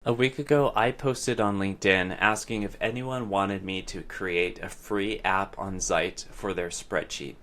A week ago, I posted on LinkedIn asking if anyone wanted me to create a free app on Zite for their spreadsheet.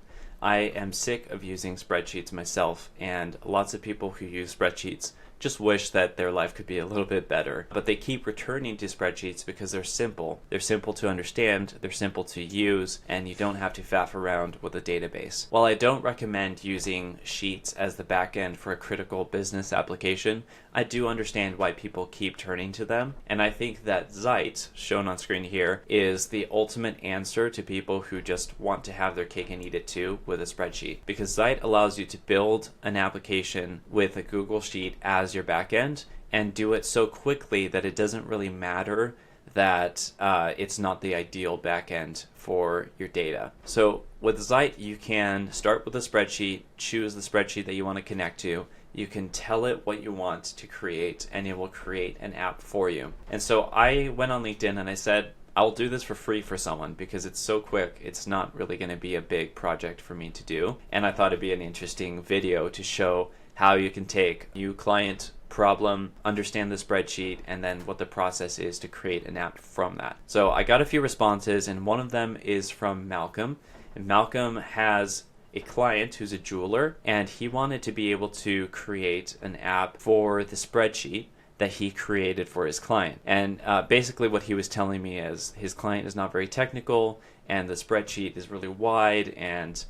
I am sick of using spreadsheets myself, and lots of people who use spreadsheets just wish that their life could be a little bit better. But they keep returning to spreadsheets because they're simple. They're simple to understand, they're simple to use, and you don't have to faff around with a database. While I don't recommend using Sheets as the backend for a critical business application, I do understand why people keep turning to them, and I think that Zite, shown on screen here, is the ultimate answer to people who just want to have their cake and eat it too with a spreadsheet. Because Zite allows you to build an application with a Google Sheet as your backend and do it so quickly that it doesn't really matter that it's not the ideal backend for your data. So with Zite, you can start with a spreadsheet, choose the spreadsheet that you want to connect to. You can tell it what you want to create, and it will create an app for you. And so I went on LinkedIn and I said, I'll do this for free for someone because it's so quick. It's not really going to be a big project for me to do. And I thought it'd be an interesting video to show how you can take new client problem, understand the spreadsheet, and then what the process is to create an app from that. So I got a few responses, and one of them is from Malcolm. And Malcolm has a client who's a jeweler, and he wanted to be able to create an app for the spreadsheet that he created for his client. And basically what he was telling me is his client is not very technical, and the spreadsheet is really wide and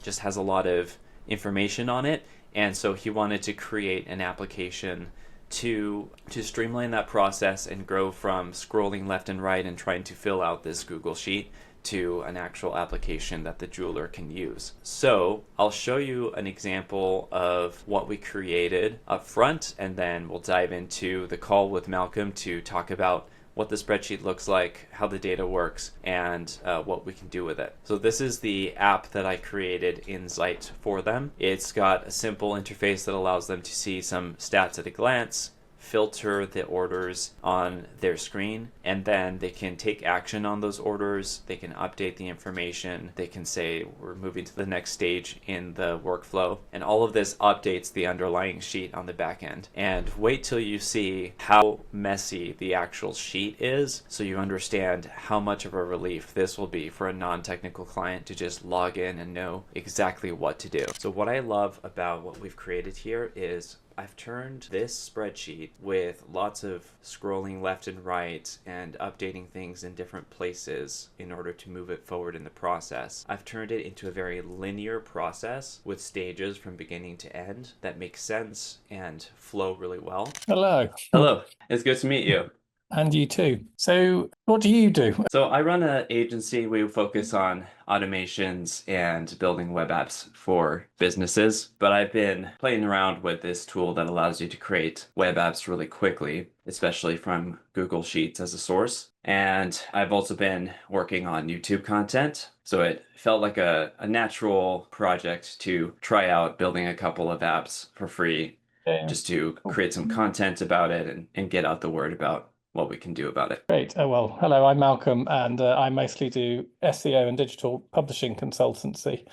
just has a lot of information on it. And so he wanted to create an application to streamline that process and grow from scrolling left and right and trying to fill out this Google Sheet to an actual application that the jeweler can use. So I'll show you an example of what we created up front, and then we'll dive into the call with Malcolm to talk about what the spreadsheet looks like, how the data works, and what we can do with it. So this is the app that I created in Zite for them. It's got a simple interface that allows them to see some stats at a glance, filter the orders on their screen, and then they can take action on those orders. They can update the information. They can say we're moving to the next stage in the workflow, and all of this updates the underlying sheet on the back end. And wait till you see how messy the actual sheet is so you understand how much of a relief this will be for a non-technical client to just log in and know exactly what to do. So what I love about what we've created here is I've turned this spreadsheet with lots of scrolling left and right and updating things in different places in order to move it forward in the process. I've turned it into a very linear process with stages from beginning to end that make sense and flow really well. Hello. Hello, it's good to meet you. And you too. So what do you do? So I run an agency. We focus on automations and building web apps for businesses, but I've been playing around with this tool that allows you to create web apps really quickly, especially from Google Sheets as a source. And I've also been working on YouTube content. So it felt like a natural project to try out building a couple of apps for free, Yeah. just to create some content about it and get out the word about what we can do about it. Great. Oh, well, hello, I'm Malcolm, and I mostly do SEO and digital publishing consultancy.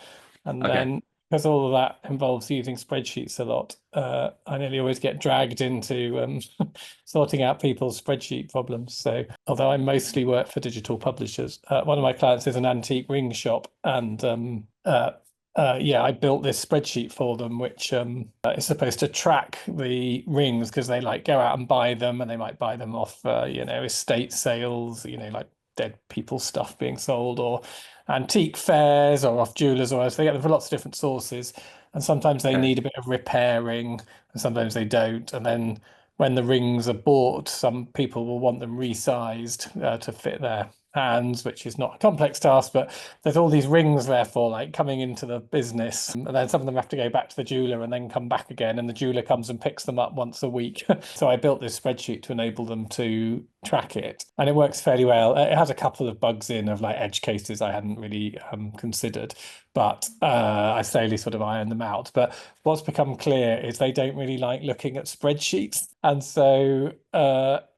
And Okay. then because all of that involves using spreadsheets a lot, I nearly always get dragged into sorting out people's spreadsheet problems. So although I mostly work for digital publishers, one of my clients is an antique ring shop, and yeah, I built this spreadsheet for them, which is supposed to track the rings because they like go out and buy them, and they might buy them off, estate sales, like dead people stuff being sold, or antique fairs, or off jewelers, or else they get them from lots of different sources. And sometimes they Okay. need a bit of repairing, and sometimes they don't. And then when the rings are bought, some people will want them resized to fit their hands, which is not a complex task, but there's all these rings therefore like coming into the business, and then some of them have to go back to the jeweler and then come back again, and the jeweler comes and picks them up once a week. So I built this spreadsheet to enable them to track it, and it works fairly well. It has a couple of bugs in of like edge cases I hadn't really considered, but I slowly sort of iron them out. But what's become clear is they don't really like looking at spreadsheets, and so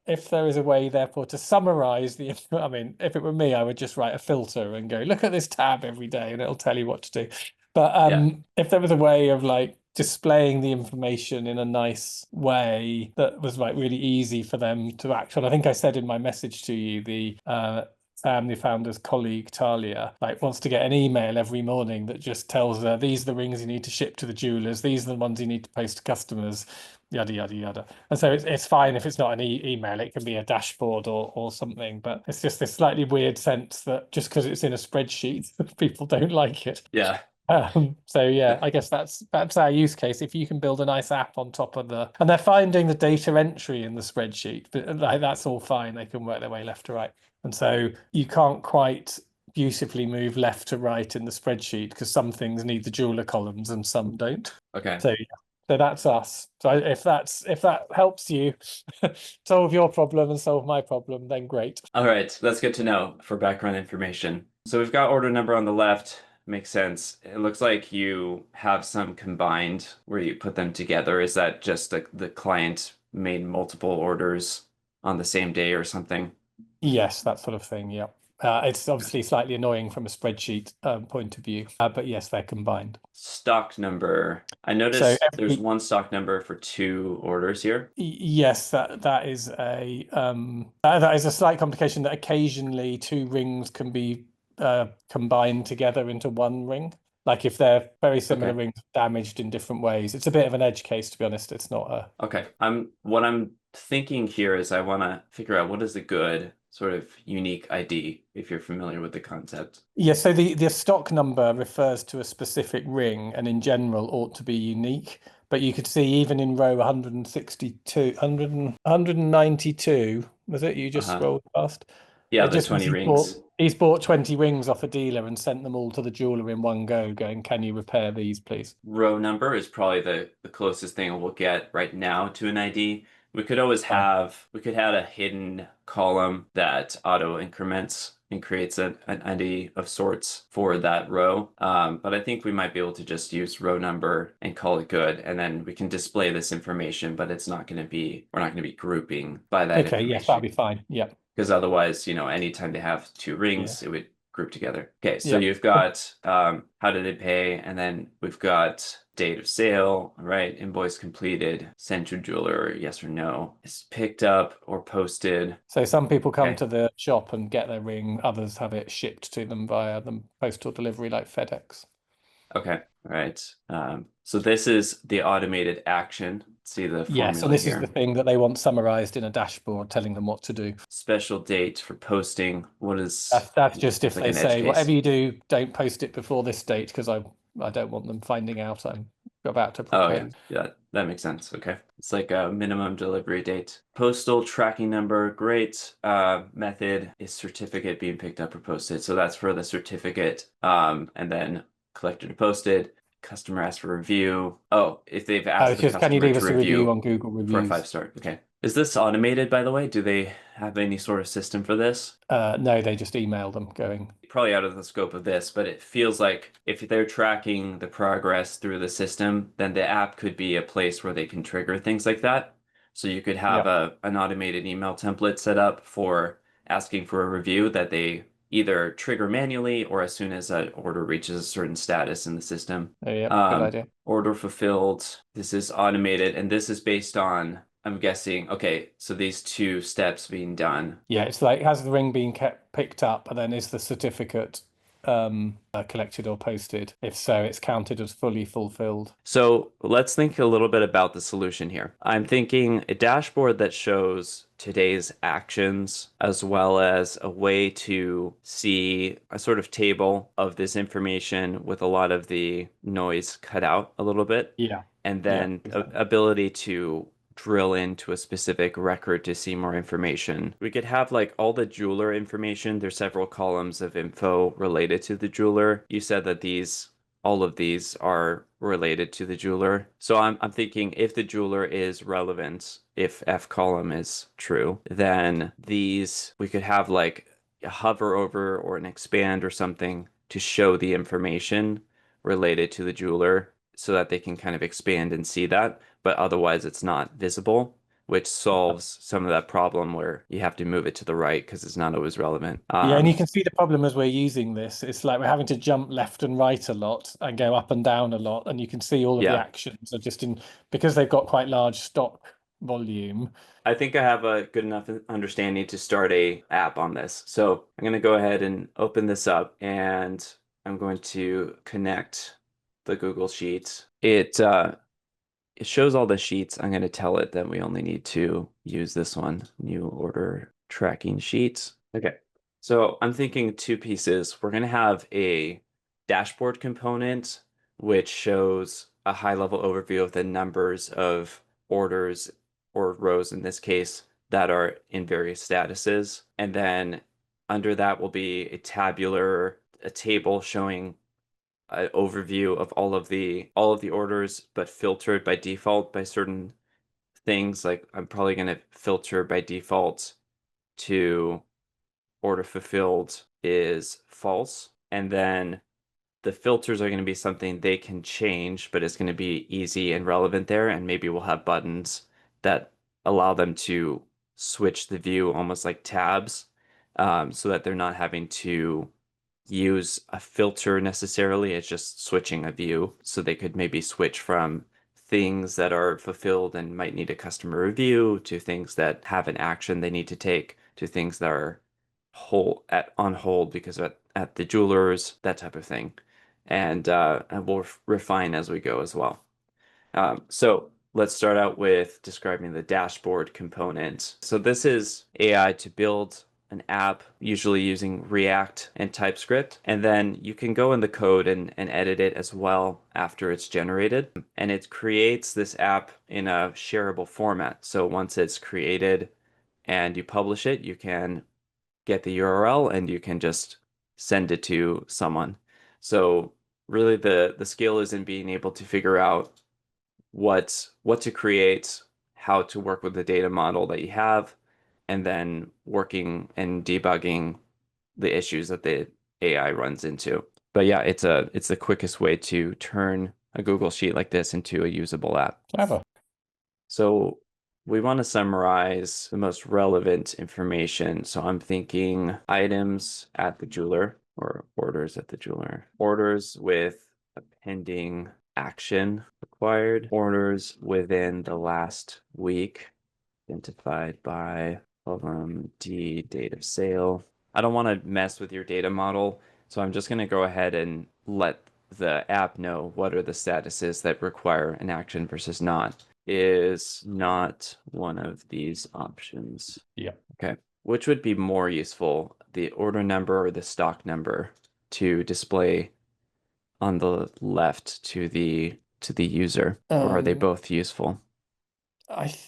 if there is a way, therefore, to summarize the, I mean, if it were me, I would just write a filter and go, look at this tab every day, and it'll tell you what to do. But Yeah. if there was a way of like displaying the information in a nice way that was like really easy for them to act on. I think I said in my message to you, the family founder's colleague Talia like wants to get an email every morning that just tells her these are the rings you need to ship to the jewelers, these are the ones you need to post to customers, yada yada yada. And so it's fine if it's not an email, it can be a dashboard or something, but it's just this slightly weird sense that just because it's in a spreadsheet people don't like it. Yeah. So yeah, I guess that's our use case. If you can build a nice app on top of and they're finding the data entry in the spreadsheet, but like that's all fine. They can work their way left to right, and so you can't quite beautifully move left to right in the spreadsheet because some things need the jeweler columns and some don't. Okay. So yeah, so that's us. So if that helps you solve your problem and solve my problem, then great. All right, that's good to know for background information. So we've got order number on the left. Makes sense. It looks like you have some combined where you put them together. Is that just the client made multiple orders on the same day or something? Yes, that sort of thing. Yeah. It's obviously slightly annoying from a spreadsheet point of view, but yes, they're combined. Stock number. I So noticed there's one stock number for 2 orders here. yes, that is that is a slight complication that occasionally two rings can be combined together into one ring. Like if they're very similar Okay. rings damaged in different ways. It's a bit of an edge case, to be honest. It's not a Okay. What I'm thinking here is I want to figure out what is a good sort of unique ID if you're familiar with the concept. Yeah, so the stock number refers to a specific ring and in general ought to be unique. But you could see even in row 162, 192, was it? You just Uh-huh. scrolled past. Yeah, It the just means 20 rings. he's bought 20 rings off a dealer and sent them all to the jeweler in one go, going, can you repair these, please? Row number is probably the closest thing we'll get right now to an ID. We could always Fine. we could have a hidden column that auto increments and creates an ID of sorts for that row. But I think we might be able to just use row number and call it good. And then we can display this information, but we're not going to be grouping by that Okay, yes, that'll information. be fine. Yeah. Because otherwise, anytime they have 2 rings, Yeah. it would group together. Okay, so Yeah. you've got how did they pay, and then we've got date of sale, right? Invoice completed, sent to jeweler, yes or no. It's picked up or posted. So some people come Okay. to the shop and get their ring, others have it shipped to them via the postal delivery like FedEx. Okay, all right. So this is the automated action. See the Yeah, so formula this is the here. thing that they want summarized in a dashboard telling them what to do. Special date for posting. What is That's just if like they an edge say, case? whatever you do, don't post it before this date because I don't want them finding out I'm about to Oh yeah, propose. yeah, that makes sense. Okay. It's like a minimum delivery date. Postal tracking number, great. Method is certificate being picked up or posted. So that's for the certificate. And then collected or posted. Customer asked for review. Oh, if they've asked It's the just, can you customer leave to us a review review on Google for a Reviews? 5-star. Okay. Is this automated, by the way? Do they have any sort of system for this? No, they just email them going, Probably out of the scope of this, but it feels like if they're tracking the progress through the system, then the app could be a place where they can trigger things like that. So you could have yeah, an automated email template set up for asking for a review that they either trigger manually or as soon as an order reaches a certain status in the system. oh, yeah, good idea. Order fulfilled. This is automated, and this is based on, I'm guessing, okay, so these 2 steps being done. Yeah, it's like, has the ring been picked up, and then is the certificate collected or posted? If so, it's counted as fully fulfilled. So let's think a little bit about the solution here. I'm thinking a dashboard that shows today's actions as well as a way to see a sort of table of this information with a lot of the noise cut out a little bit. Yeah, And yeah, then exactly. ability to drill into a specific record to see more information. We could have like all the jeweler information. There's several columns of info related to the jeweler. You said that all of these are related to the jeweler. So I'm thinking if the jeweler is relevant, if F column is true, then we could have like a hover over or an expand or something to show the information related to the jeweler so that they can kind of expand and see that, but otherwise it's not visible. which solves some of that problem where you have to move it to the right because it's not always relevant. Yeah, and you can see the problem as we're using this. It's like we're having to jump left and right a lot and go up and down a lot. And you can see all of the Yeah, actions are just in because they've got quite large stock volume. I think I have a good enough understanding to start a app on this. So I'm going to go ahead and open this up and I'm going to connect the Google Sheet. It shows all the sheets. I'm going to tell it that we only need to use this one, new order tracking sheets. Okay. So I'm thinking two pieces. We're going to have a dashboard component, which shows a high level overview of the numbers of orders or rows in this case that are in various statuses. And then under that will be a table showing an overview of all of the orders, but filtered by default by certain things. Like I'm probably going to filter by default to order fulfilled is false. And then the filters are going to be something they can change, but it's going to be easy and relevant there. And maybe we'll have buttons that allow them to switch the view almost like tabs, so that they're not having to use a filter necessarily. It's just switching a view. So they could maybe switch from things that are fulfilled and might need a customer review to things that have an action they need to take to things that are on hold because at the jewelers, that type of thing. And we'll refine as we go as well. So let's start out with describing the dashboard component. So this is AI to build an app, usually using React and TypeScript. And then you can go in the code and edit it as well after it's generated. And it creates this app in a shareable format. So once it's created and you publish it, you can get the URL and you can just send it to someone. So really the skill is in being able to figure out what to create, how to work with the data model that you have, and then working and debugging the issues that the AI runs into. But yeah, it's the quickest way to turn a Google Sheet like this into a usable app. Clever. So we want to summarize the most relevant information. So I'm thinking items at the jeweler or orders at the jeweler. Orders with a pending action required. Orders within the last week identified by date of sale. I don't want to mess with your data model, so I'm just going to go ahead and let the app know what are the statuses that require an action versus not. Is not one of these options. Yeah. Okay. Which would be more useful, the order number or the stock number to display on the left to the user, or are they both useful?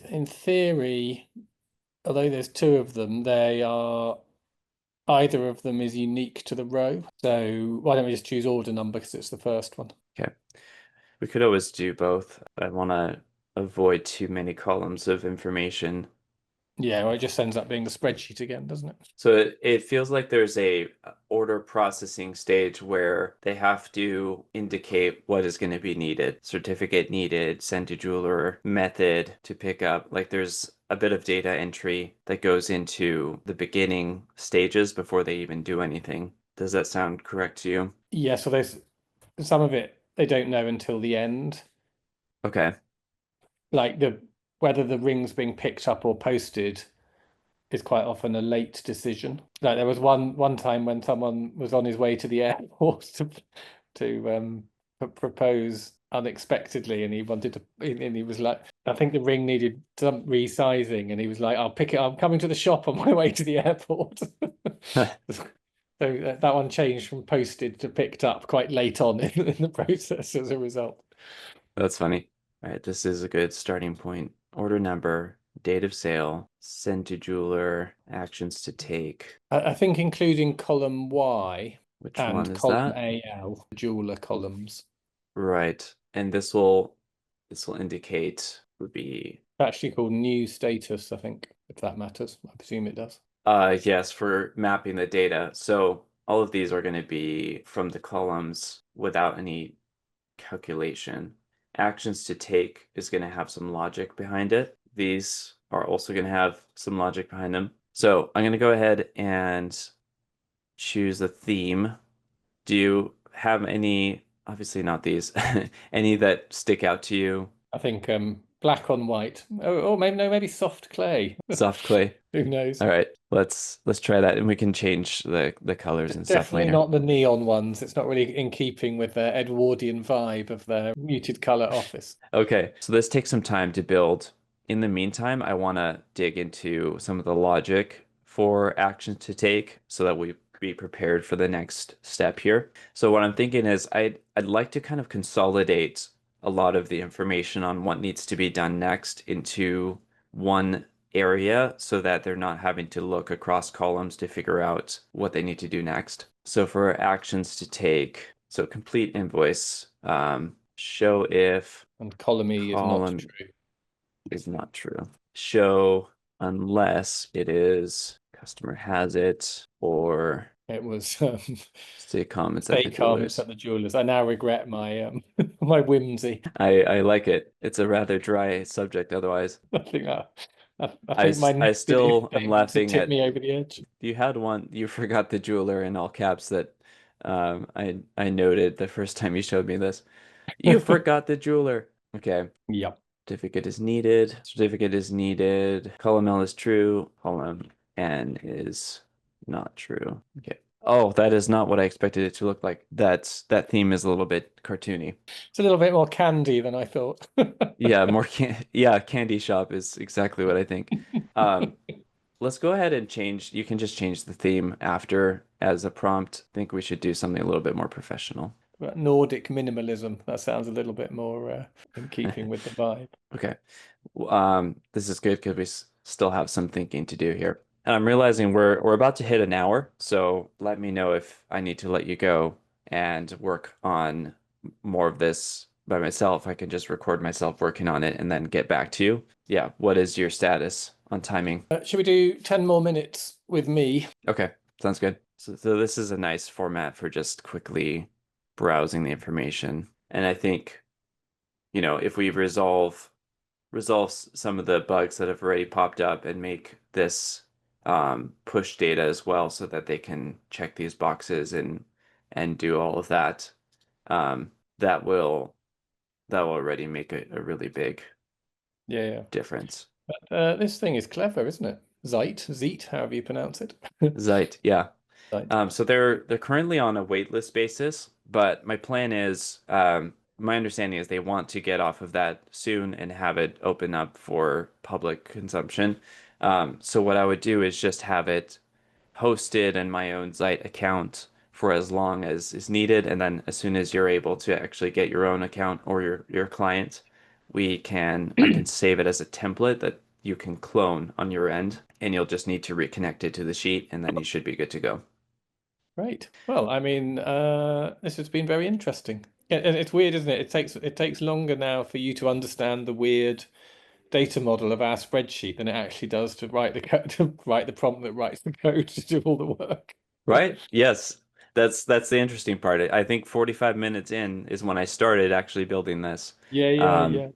In theory, although there's two of them, either of them is unique to the row. So why don't we just choose order number because it's the first one? Okay. We could always do both. I want to avoid too many columns of information. Yeah, well, it just ends up being the spreadsheet again, doesn't it? So it feels like there's a order processing stage where they have to indicate what is going to be needed. Certificate needed, send to jeweler, method to pick up. Like there's a bit of data entry that goes into the beginning stages before they even do anything. Does that sound correct to you? Yeah, so there's some of it they don't know until the end. Okay. Like whether the ring's being picked up or posted is quite often a late decision. Like there was one time when someone was on his way to the airport to propose unexpectedly, and he wanted to, and he was like, I think the ring needed some resizing, and he was like, "I'll pick it. I'm coming to the shop on my way to the airport." So that one changed from posted to picked up quite late on in the process as a result. That's funny. All right, this is a good starting point. Order number, date of sale, send to jeweler, actions to take. I think including column Y Which one and is column that? AL, jeweler columns. Right. And this will indicate would be Actually called new status, I think, if that matters. I presume it does. yes, for mapping the data. So all of these are going to be from the columns without any calculation. Actions to take is going to have some logic behind it. These are also going to have some logic behind them. So I'm going to go ahead and choose a theme. Do you have any, obviously not these, any that stick out to you? I think black on white. Oh, maybe no, maybe soft clay. Soft clay. Who knows? All right, let's try that, and we can change the colors and stuff Definitely later. not the neon ones. It's not really in keeping with their Edwardian vibe of their muted color office. Okay, so this takes some time to build. In the meantime, I want to dig into some of the logic for actions to take so that we be prepared for the next step here. So what I'm thinking is I'd like to kind of consolidate a lot of the information on what needs to be done next into one area so that they're not having to look across columns to figure out what they need to do next. So for actions to take, so complete invoice, show if And column E is not column true. is not true. Show unless it is customer has it or It was say comments at the fake comments jewelers. at the jewelers. I now regret my my whimsy. I like it. It's a rather dry subject otherwise. I think I think my I negative still am statements have laughing tipped at me over the edge. you had one you forgot the jeweler in all caps that I noted the first time you showed me this. You forgot the jeweler. Okay. Yep. Certificate is needed. Certificate is needed. Column L is true. Column N is not true. Okay. Oh, that is not what I expected it to look like. That theme is a little bit cartoony. It's a little bit more candy than I thought. Yeah, yeah, candy shop is exactly what I think. Um, let's go ahead and change. You can just change the theme after as a prompt. I think we should do something a little bit more professional. Nordic minimalism. That sounds a little bit more in keeping with the vibe. Okay. This is good because we still have some thinking to do here. And I'm realizing we're about to hit an hour, so let me know if I need to let you go and work on more of this by myself. I can just record myself working on it and then get back to you. Yeah, what is your status on timing? Should we do 10 more minutes with me? Okay, sounds good. So this is a nice format for just quickly browsing the information. And I think, if we resolve some of the bugs that have already popped up and make this push data as well so that they can check these boxes and do all of that. That will already make a really big Yeah. difference. But this thing is clever, isn't it? Zite, however you pronounce it. Zite, yeah. Zite. So they're currently on a waitlist basis, but my plan is, my understanding is they want to get off of that soon and have it open up for public consumption. So what I would do is just have it hosted in my own Zite account for as long as is needed, and then as soon as you're able to actually get your own account or your client, I can save it as a template that you can clone on your end, and you'll just need to reconnect it to the sheet, and then you should be good to go. Great. Well, I mean, this has been very interesting. And it's weird, isn't it? It takes longer now for you to understand the weird data model of our spreadsheet than it actually does to write the code, to write the prompt that writes the code to do all the work. Right? Yes. That's the interesting part. I think 45 minutes in is when I started actually building this. Um, Yeah.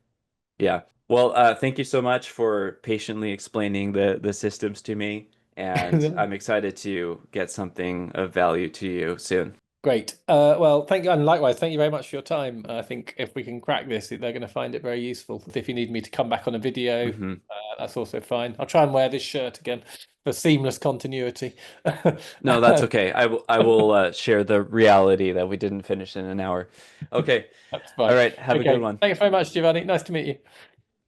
yeah. Well, thank you so much for patiently explaining the systems to me, and I'm excited to get something of value to you soon. Great. Well, thank you, and likewise, thank you very much for your time. I think if we can crack this, they're going to find it very useful. If you need me to come back on a video, Hmm. that's also fine. I'll try and wear this shirt again for seamless continuity. No, that's okay. I will share the reality that we didn't finish in an hour. Okay. That's All fine. right. Have a good Okay. one. Thanks very much, Giovanni. Nice to meet you.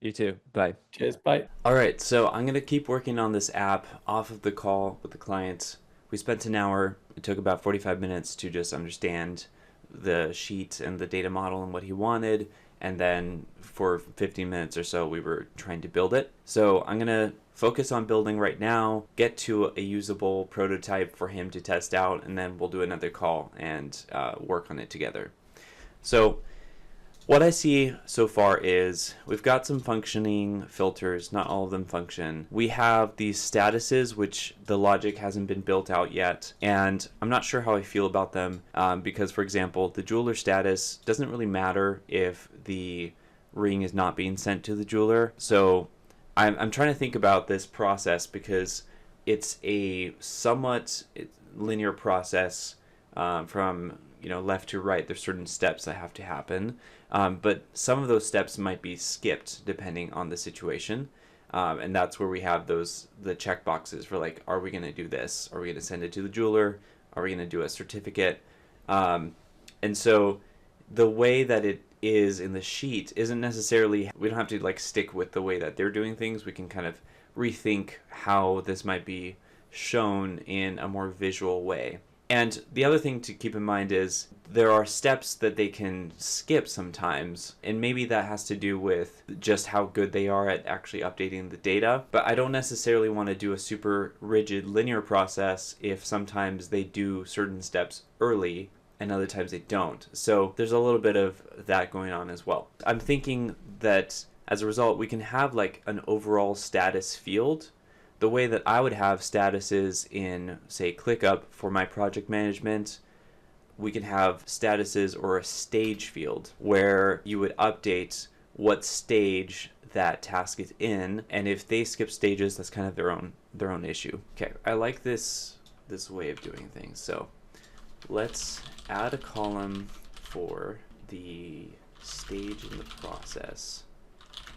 You too. Bye. Cheers. Bye. All right, so I'm going to keep working on this app off of the call with the client. We spent an hour. It took about 45 minutes to just understand the sheet and the data model and what he wanted. And then for 15 minutes or so, we were trying to build it. So I'm going to focus on building right now, get to a usable prototype for him to test out, and then we'll do another call and work on it together. So what I see so far is we've got some functioning filters, not all of them function. We have these statuses, which the logic hasn't been built out yet, and I'm not sure how I feel about them because, for example, the jeweler status doesn't really matter if the ring is not being sent to the jeweler. So I'm trying to think about this process because it's a somewhat linear process, from left to right. There's certain steps that have to happen, but some of those steps might be skipped depending on the situation. And that's where we have the check boxes for, like, are we going to do this? Are we going to send it to the jeweler? Are we going to do a certificate? And so the way that it is in the sheet isn't necessarily, we don't have to like stick with the way that they're doing things. We can kind of rethink how this might be shown in a more visual way. And the other thing to keep in mind is there are steps that they can skip sometimes, and maybe that has to do with just how good they are at actually updating the data. But I don't necessarily want to do a super rigid linear process if sometimes they do certain steps early and other times they don't. So there's a little bit of that going on as well. I'm thinking that as a result, we can have like an overall status field. The way that I would have statuses in, say, ClickUp for my project management, we can have statuses or a stage field where you would update what stage that task is in, and if they skip stages, that's kind of their own issue. Okay, I like this way of doing things. So let's add a column for the stage in the process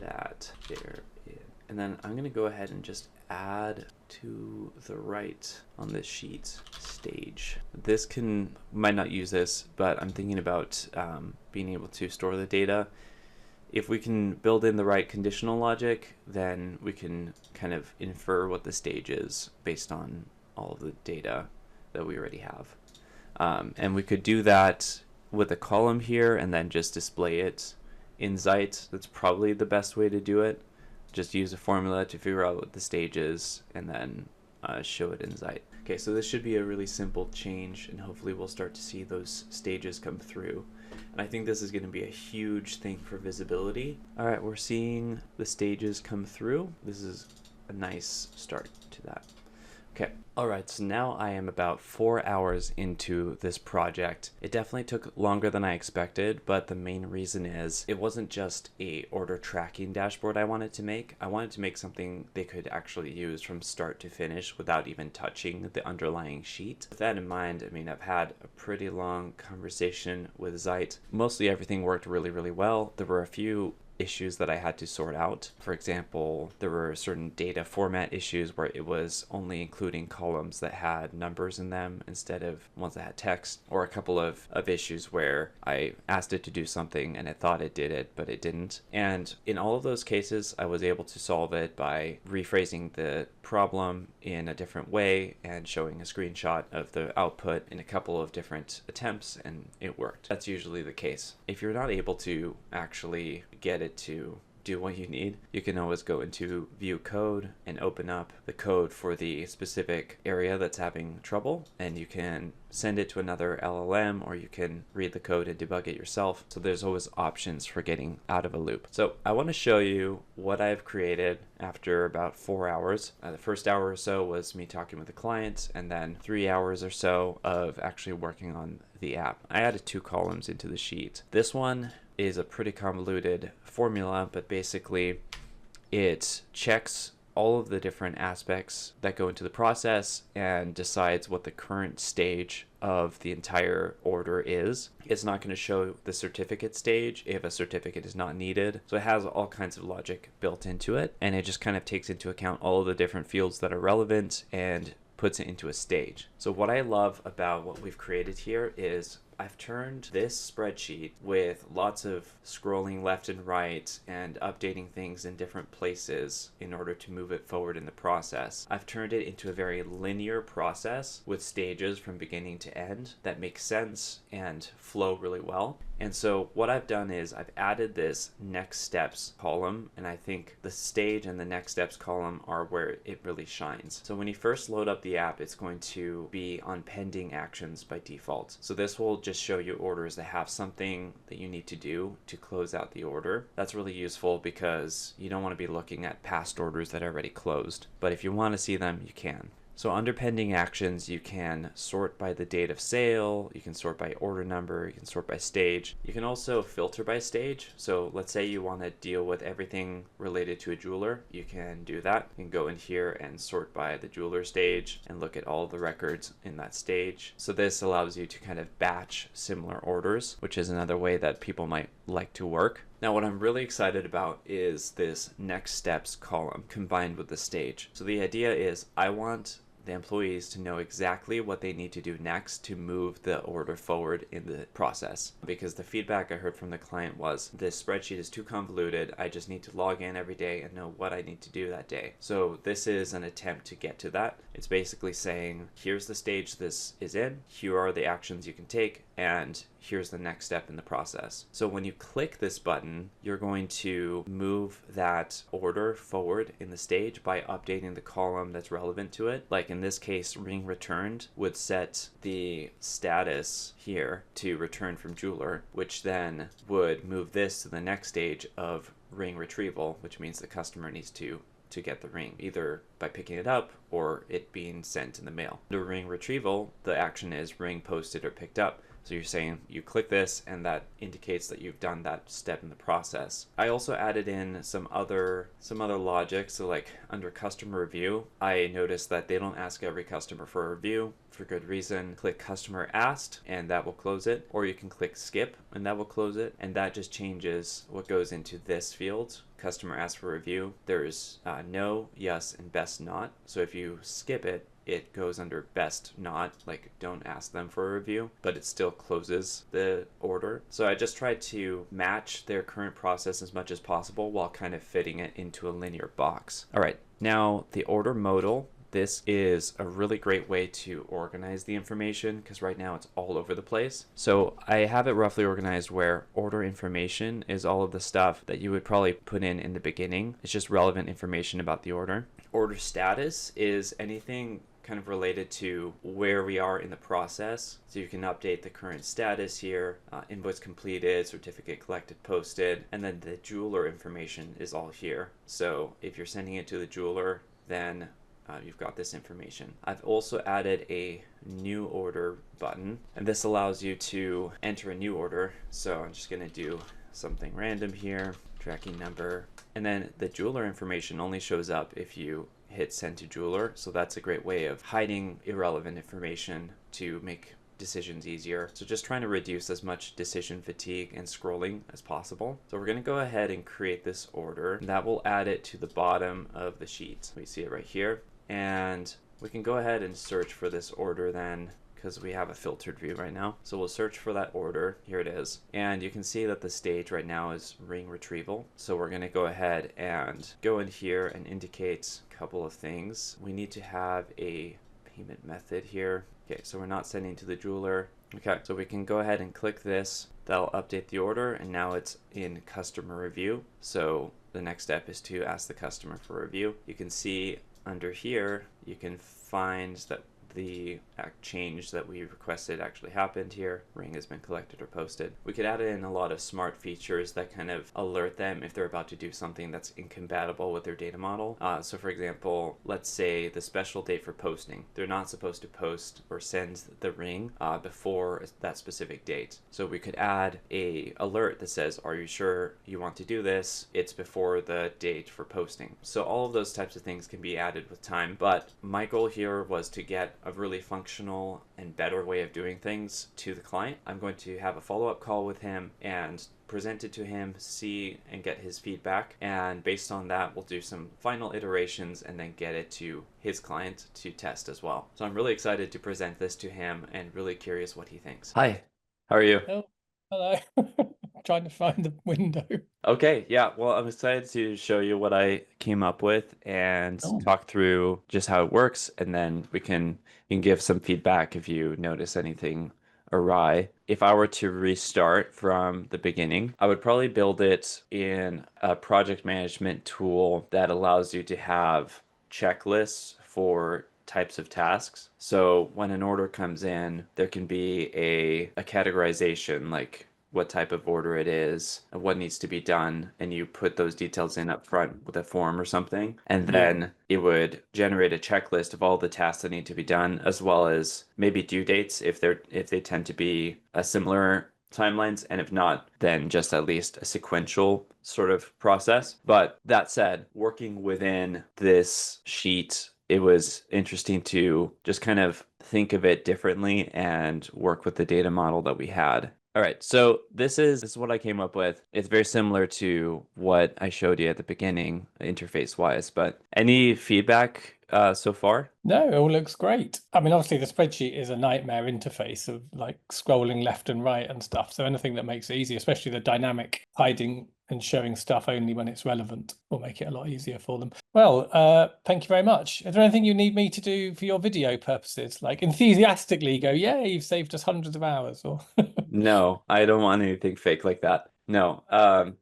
that they're in. And then I'm going to go ahead and just add to the right on this sheet stage. This might not use this, but I'm thinking about being able to store the data. If we can build in the right conditional logic, then we can kind of infer what the stage is based on all of the data that we already have. And we could do that with a column here and then just display it in Zite. That's probably the best way to do it. Just use a formula to figure out what the stage is and then show it in Zite. Okay, so this should be a really simple change, and hopefully we'll start to see those stages come through. And I think this is going to be a huge thing for visibility. All right, we're seeing the stages come through. This is a nice start to that. Okay, all right, so now I am about 4 hours into this project. It definitely took longer than I expected, but the main reason is it wasn't just a order tracking dashboard I wanted to make. I wanted to make something they could actually use from start to finish without even touching the underlying sheet. With that in mind, I mean, I've had a pretty long conversation with Zite. Mostly everything worked really, really well. There were a few issues that I had to sort out. For example, there were certain data format issues where it was only including columns that had numbers in them instead of ones that had text, or a couple of issues where I asked it to do something and it thought it did it, but it didn't. And in all of those cases, I was able to solve it by rephrasing the problem in a different way and showing a screenshot of the output in a couple of different attempts, and it worked. That's usually the case. If you're not able to actually get it to do what you need, you can always go into view code and open up the code for the specific area that's having trouble, and you can send it to another LLM, or you can read the code and debug it yourself. So there's always options for getting out of a loop. So I want to show you what I've created after about 4 hours. The first hour or so was me talking with the client, and then 3 hours or so of actually working on the app. I added 2 columns into the sheet. This one is a pretty convoluted formula, but basically it checks all of the different aspects that go into the process and decides what the current stage of the entire order is. It's not going to show the certificate stage if a certificate is not needed. So it has all kinds of logic built into it, and it just kind of takes into account all of the different fields that are relevant and puts it into a stage. So what I love about what we've created here is I've turned this spreadsheet with lots of scrolling left and right and updating things in different places in order to move it forward in the process. I've turned it into a very linear process with stages from beginning to end that make sense and flow really well. And so what I've done is I've added this next steps column, and I think the stage and the next steps column are where it really shines. So when you first load up the app, it's going to be on pending actions by default. So this will just show you orders that have something that you need to do to close out the order. That's really useful because you don't want to be looking at past orders that are already closed. But if you want to see them, you can. So under pending actions, you can sort by the date of sale, you can sort by order number, you can sort by stage. You can also filter by stage. So let's say you want to deal with everything related to a jeweler, you can do that. You can go in here and sort by the jeweler stage and look at all the records in that stage. So this allows you to kind of batch similar orders, which is another way that people might like to work. Now, what I'm really excited about is this next steps column combined with the stage. So the idea is I want the employees to know exactly what they need to do next to move the order forward in the process. Because the feedback I heard from the client was, this spreadsheet is too convoluted. I just need to log in every day and know what I need to do that day. So this is an attempt to get to that. It's basically saying, here's the stage this is in, here are the actions you can take, and here's the next step in the process. So when you click this button, you're going to move that order forward in the stage by updating the column that's relevant to it. Like in this case, ring returned would set the status here to return from jeweler, which then would move this to the next stage of ring retrieval, which means the customer needs to get the ring, either by picking it up or it being sent in the mail. Under ring retrieval, the action is ring posted or picked up. So you're saying you click this and that indicates that you've done that step in the process. I also added in some other logic. So like under customer review, I noticed that they don't ask every customer for a review for good reason. Click customer asked and that will close it, or you can click skip and that will close it, and that just changes what goes into this field. Customer asked for a review. There's no, yes, and best not. So if you skip it, it goes under best not, like don't ask them for a review, but it still closes the order. So I just tried to match their current process as much as possible while kind of fitting it into a linear box. All right, now the order modal. This is a really great way to organize the information because right now it's all over the place. So I have it roughly organized where order information is all of the stuff that you would probably put in the beginning. It's just relevant information about the order. Order status is anything kind of related to where we are in the process. So you can update the current status here, invoice completed, certificate collected, posted, and then the jeweler information is all here. So if you're sending it to the jeweler, then you've got this information. I've also added a new order button, and this allows you to enter a new order. So I'm just going to do something random here, tracking number, and then the jeweler information only shows up if you hit send to jeweler. So that's a great way of hiding irrelevant information to make decisions easier. So just trying to reduce as much decision fatigue and scrolling as possible. So we're going to go ahead and create this order, and that will add it to the bottom of the sheet. We see it right here, and we can go ahead and search for this order then, because we have a filtered view right now. So we'll search for that order. Here it is. And you can see that the stage right now is ring retrieval. So we're going to go ahead and go in here and indicate a couple of things. We need to have a payment method here. Okay, so we're not sending to the jeweler. Okay, so we can go ahead and click this. That'll update the order, and now it's in customer review. So the next step is to ask the customer for a review. You can see under here, you can find that the change that we requested actually happened here. Ring has been collected or posted. We could add in a lot of smart features that kind of alert them if they're about to do something that's incompatible with their data model. So for example, let's say the special date for posting. They're not supposed to post or send the ring before that specific date. So we could add a alert that says, are you sure you want to do this? It's before the date for posting. So all of those types of things can be added with time, but my goal here was to get a really functional and better way of doing things to the client. I'm going to have a follow-up call with him and present it to him, see and get his feedback, and based on that we'll do some final iterations and then get it to his client to test as well. So I'm really excited to present this to him and really curious what he thinks. Hi, how are you? Oh, hello. Trying to find the window. Okay, yeah, well, I'm excited to show you what I came up with and talk through just how it works, and then you can give some feedback if you notice anything awry. If I were to restart from the beginning, I would probably build it in a project management tool that allows you to have checklists for types of tasks. So when an order comes in, there can be a categorization like what type of order it is, what needs to be done, and you put those details in up front with a form or something. And then it would generate a checklist of all the tasks that need to be done, as well as maybe due dates if they tend to be a similar timelines, and if not, then just at least a sequential sort of process. But that said, working within this sheet, it was interesting to just kind of think of it differently and work with the data model that we had. All right, so this is what I came up with. It's very similar to what I showed you at the beginning, interface wise, but any feedback so far? No, it all looks great. I mean, obviously the spreadsheet is a nightmare interface of like scrolling left and right and stuff. So anything that makes it easy, especially the dynamic hiding and showing stuff only when it's relevant, will make it a lot easier for them. Well, thank you very much. Is there anything you need me to do for your video purposes? Like enthusiastically go, yeah, you've saved us hundreds of hours, or No, I don't want anything fake like that. No.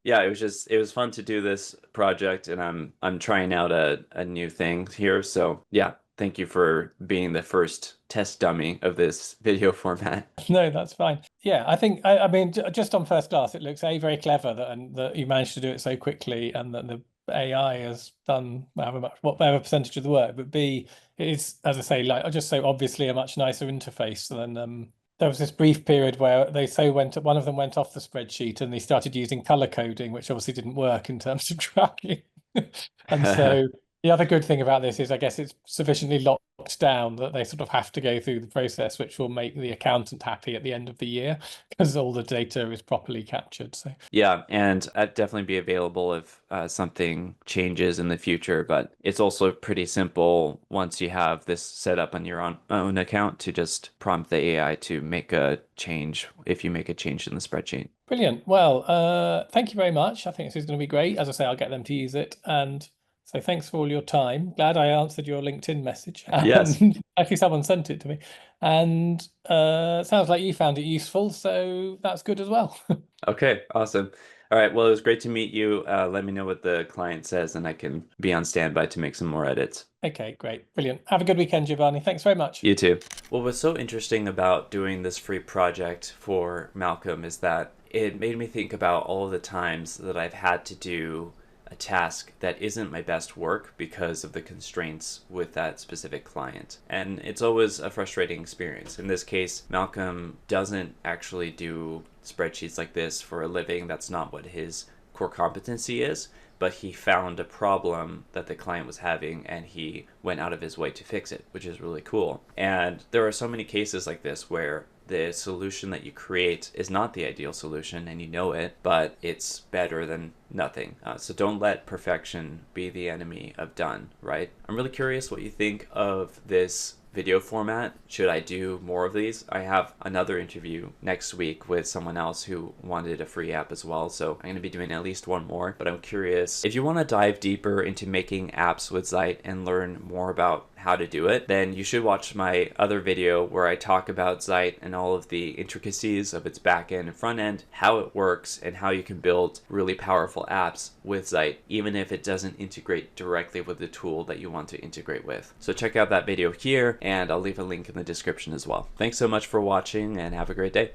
Yeah, it was fun to do this project, and I'm trying out a new thing here. So yeah, thank you for being the first test dummy of this video format. No, that's fine. Yeah, I think I mean just on first glance, it looks very clever that you managed to do it so quickly, and that the AI has done whatever percentage of the work. But B, it is, as I say, like just so obviously a much nicer interface than there was this brief period where one of them went off the spreadsheet and they started using color coding, which obviously didn't work in terms of tracking. And so the other good thing about this is I guess it's sufficiently locked down that they sort of have to go through the process, which will make the accountant happy at the end of the year because all the data is properly captured. So Yeah, and I'd definitely be available if something changes in the future, but it's also pretty simple once you have this set up on your own account to just prompt the AI to make a change if you make a change in the spreadsheet. brilliant. Well, thank you very much. I think this is going to be great. As I say, I'll get them to use it. And so thanks for all your time. Glad I answered your LinkedIn message. Yes. Actually, someone sent it to me. And sounds like you found it useful, so that's good as well. Okay, awesome. All right, well, it was great to meet you. Let me know what the client says, and I can be on standby to make some more edits. Okay, great. Brilliant. Have a good weekend, Giovanni. Thanks very much. You too. What was so interesting about doing this free project for Malcolm is that it made me think about all of the times that I've had to do a task that isn't my best work because of the constraints with that specific client. And it's always a frustrating experience. In this case, Malcolm doesn't actually do spreadsheets like this for a living. That's not what his core competency is. But he found a problem that the client was having and he went out of his way to fix it, which is really cool. And there are so many cases like this where the solution that you create is not the ideal solution and you know it, but it's better than nothing. So don't let perfection be the enemy of done, right? I'm really curious what you think of this video format. Should I do more of these? I have another interview next week with someone else who wanted a free app as well, so I'm going to be doing at least one more, but I'm curious if you want to dive deeper into making apps with Zite and learn more about how to do it, then you should watch my other video where I talk about Zite and all of the intricacies of its back end and front end, how it works, and how you can build really powerful apps with Zite, even if it doesn't integrate directly with the tool that you want to integrate with. So check out that video here, and I'll leave a link in the description as well. Thanks so much for watching, and have a great day.